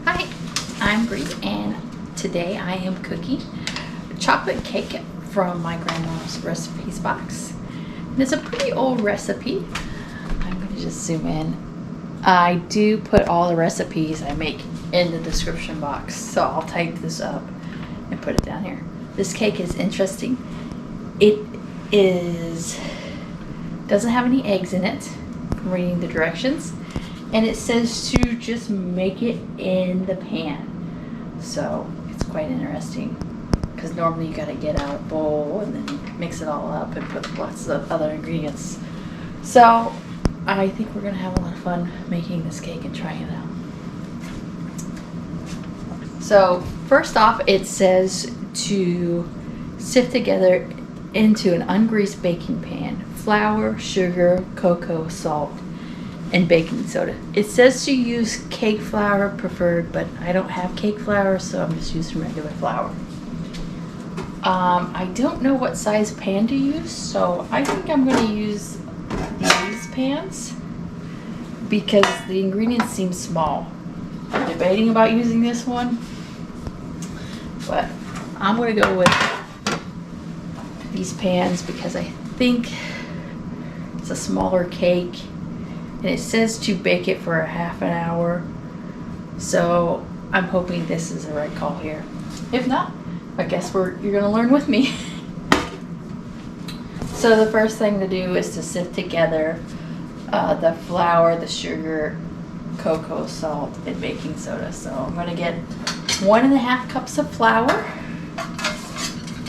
Hi, I'm Bree, and today I am cooking a chocolate cake from my grandma's recipes box. And it's a pretty old recipe. I'm going to just zoom in. I do put all the recipes I make in the description box, so I'll type this up and put it down here. This cake is interesting. It doesn't have any eggs in it from reading the directions. And it says to just make it in the pan. So it's quite interesting because normally you got to get out a bowl and then mix it all up and put lots of other ingredients. So I think we're going to have a lot of fun making this cake and trying it out. So first off, it says to sift together into an ungreased baking pan flour, sugar, cocoa, salt, and baking soda. It says to use cake flour preferred, but I don't have cake flour, so I'm just using regular flour. I don't know what size pan to use, so I think I'm going to use these pans because the ingredients seem small. I'm debating about using this one, but I'm going to go with these pans because I think it's a smaller cake. And it says to bake it for a half an hour. So I'm hoping this is the right call here. If not, I guess you're gonna learn with me. So the first thing to do is to sift together the flour, the sugar, cocoa, salt, and baking soda. So I'm gonna get 1.5 cups of flour.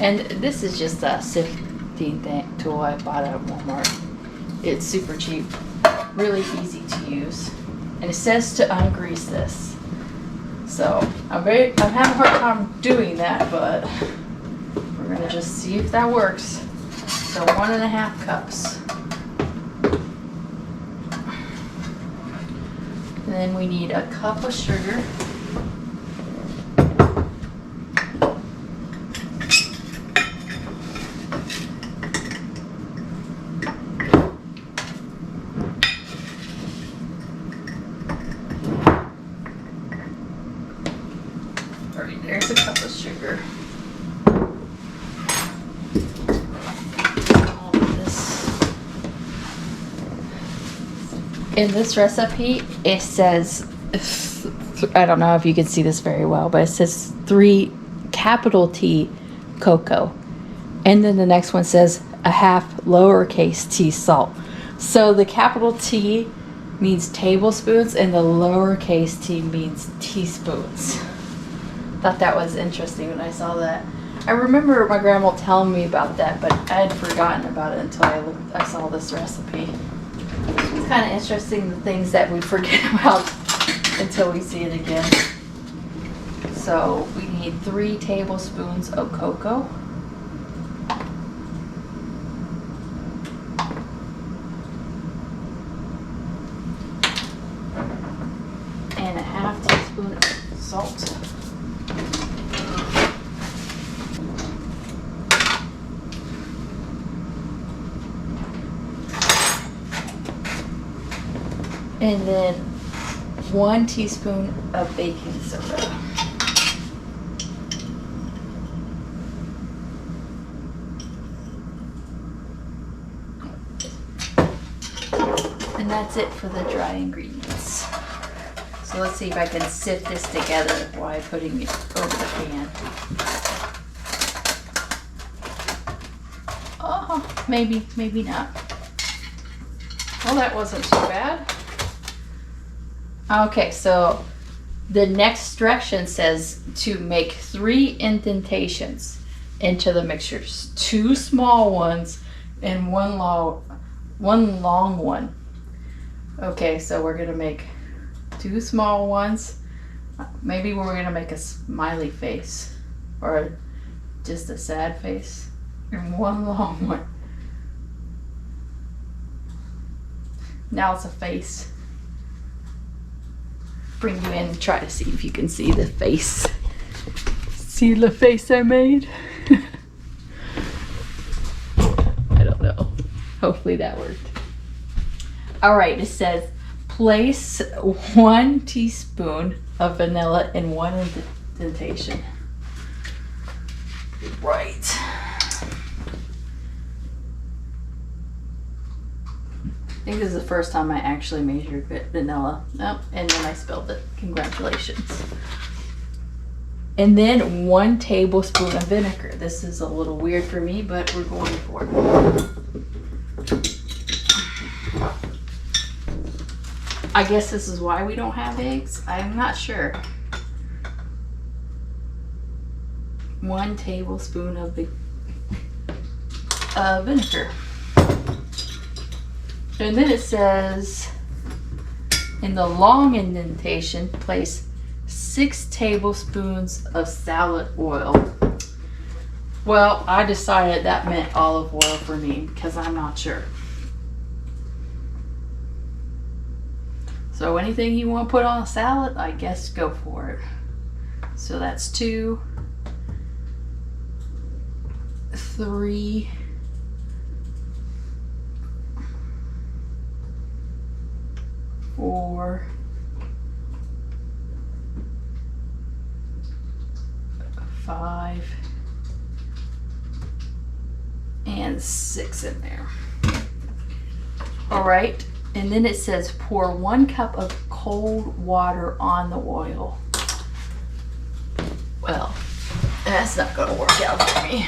And this is just a sifting tool I bought at Walmart. It's super cheap. Really easy to use, and it says to ungrease this. So I'm having a hard time doing that, but we're gonna just see if that works. So 1.5 cups, and then we need a cup of sugar. There's a cup of sugar. All of this. In this recipe, it says, I don't know if you can see this very well, but it says 3 capital T cocoa. And then the next one says a half lowercase t salt. So the capital T means tablespoons and the lowercase t means teaspoons. Thought that was interesting when I saw that. I remember my grandma telling me about that, but I had forgotten about it until I saw this recipe. It's kind of interesting, the things that we forget about until we see it again. So we need 3 tablespoons of cocoa. And a half teaspoon of salt. And then 1 teaspoon of baking soda. And that's it for the dry ingredients. So let's see if I can sift this together while putting it over the pan. Oh, maybe not. Well, that wasn't too bad. Okay, so the next direction says to make 3 indentations into the mixtures. 2 small ones and one long one. Okay, so we're gonna make 2 small ones. Maybe we're gonna make a smiley face or just a sad face, and 1 long one. Now it's a face. Bring you in and try to see if you can see the face. See the face I made? I don't know. Hopefully that worked. All right, it says place 1 teaspoon of vanilla in 1 indentation. Right. I think this is the first time I actually measured vanilla. Oh, and then I spilled it. Congratulations. And then 1 tablespoon of vinegar. This is a little weird for me, but we're going for it. I guess this is why we don't have eggs. I'm not sure. 1 tablespoon of vinegar. And then it says, in the long indentation, place 6 tablespoons of salad oil. Well, I decided that meant olive oil for me because I'm not sure. So anything you want to put on a salad, I guess go for it. So that's 2, 3, 4, 5, and 6 in there. All right, and then it says pour 1 cup of cold water on the oil. Well, that's not gonna work out for me.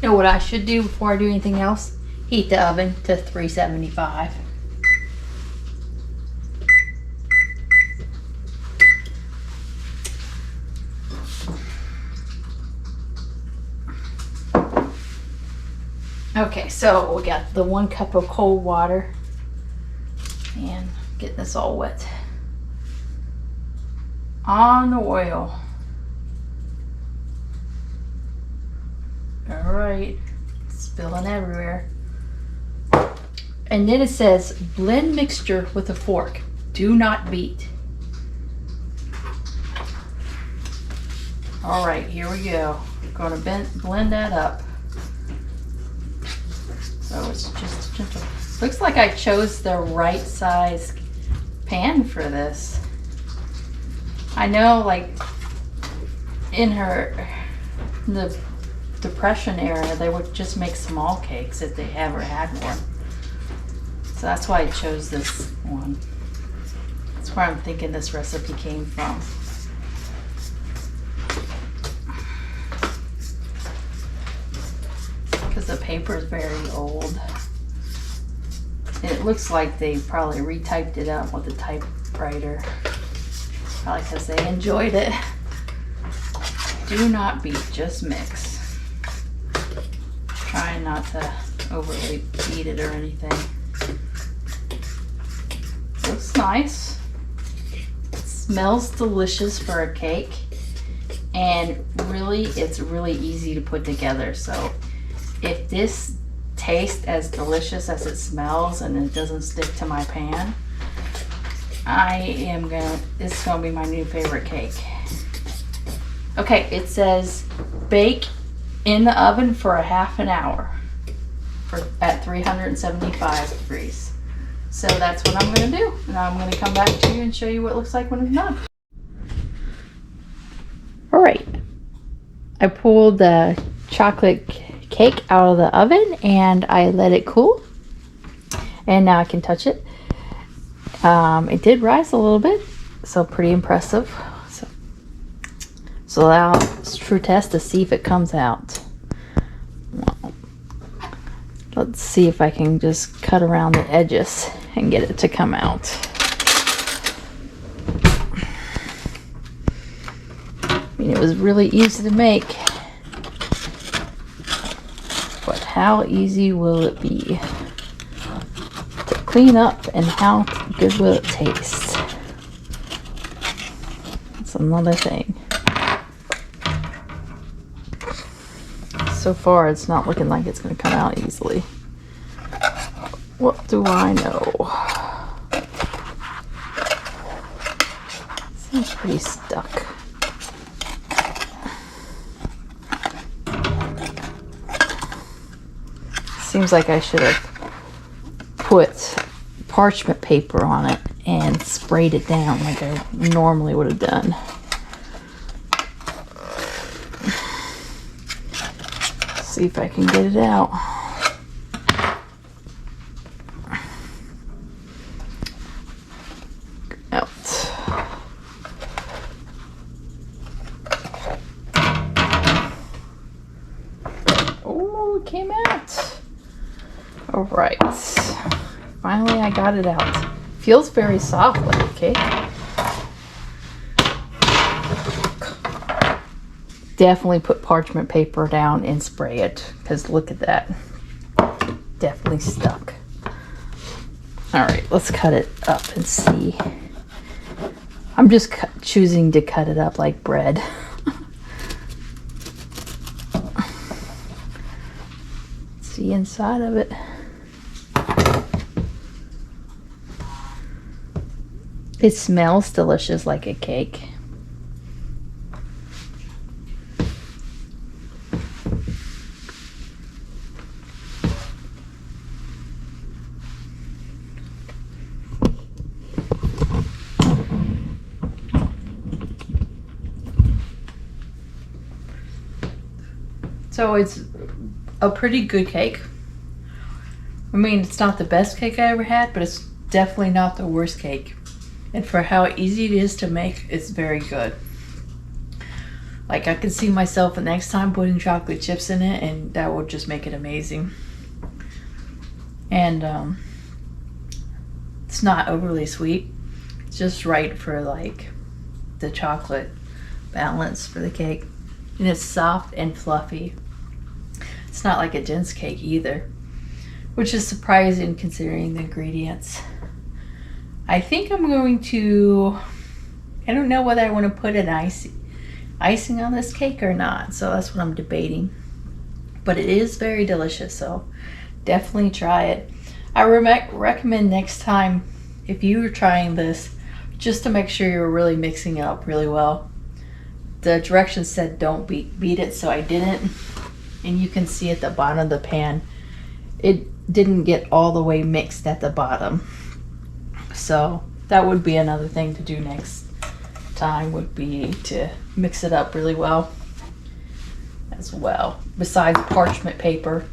You know what I should do before I do anything else? Heat the oven to 375. Okay, so we got the 1 cup of cold water and get this all wet on the oil. All right, spilling everywhere. And then it says blend mixture with a fork. Do not beat. All right, here we go. Going to blend that up. So it's just gentle. Looks like I chose the right size pan for this. I know, like in the Depression era, they would just make small cakes if they ever had one. So that's why I chose this one. That's where I'm thinking this recipe came from. Because the paper is very old. And it looks like they probably retyped it up with a typewriter. Probably because they enjoyed it. Do not beat, just mix. Trying not to overly beat it or anything. Looks nice. It smells delicious for a cake. And really, it's really easy to put together. So if this tastes as delicious as it smells and it doesn't stick to my pan, this is gonna be my new favorite cake. Okay, it says bake in the oven for a half an hour at 375 degrees. So that's what I'm gonna do. And I'm gonna come back to you and show you what it looks like when it's done. All right, I pulled the chocolate cake out of the oven and I let it cool. And now I can touch it. It did rise a little bit, so pretty impressive. So now it's a true test to see if it comes out. Well, let's see if I can just cut around the edges and get it to come out. I mean, it was really easy to make, but how easy will it be to clean up, and how good will it taste? That's another thing. So far, it's not looking like it's going to come out easily. What do I know? Seems pretty stuck. Seems like I should have parchment paper on it and sprayed it down like I normally would have done. See if I can get it out. Oh, it came out. All right. Finally, I got it out. Feels very soft like a cake. Definitely put parchment paper down and spray it, because look at that. Definitely stuck. All right, let's cut it up and see. I'm just choosing to cut it up like bread. See inside of it. It smells delicious like a cake. So it's a pretty good cake. I mean, it's not the best cake I ever had, but it's definitely not the worst cake. And for how easy it is to make, it's very good. Like, I could see myself the next time putting chocolate chips in it, and that would just make it amazing. And it's not overly sweet. It's just right for like the chocolate balance for the cake. And it's soft and fluffy. It's not like a dense cake either, which is surprising considering the ingredients. I think I'm going to, I don't know whether I want to put an icing on this cake or not, so that's what I'm debating. But it is very delicious, so definitely try it. I recommend next time, if you were trying this, just to make sure you're really mixing it up really well. The directions said don't beat it, so I didn't. And you can see at the bottom of the pan, it didn't get all the way mixed at the bottom. So that would be another thing to do next time, would be to mix it up really well as well. Besides parchment paper,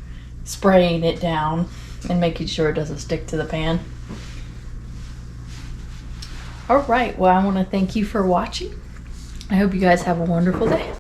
spraying it down and making sure it doesn't stick to the pan. All right, well, I want to thank you for watching. I hope you guys have a wonderful day.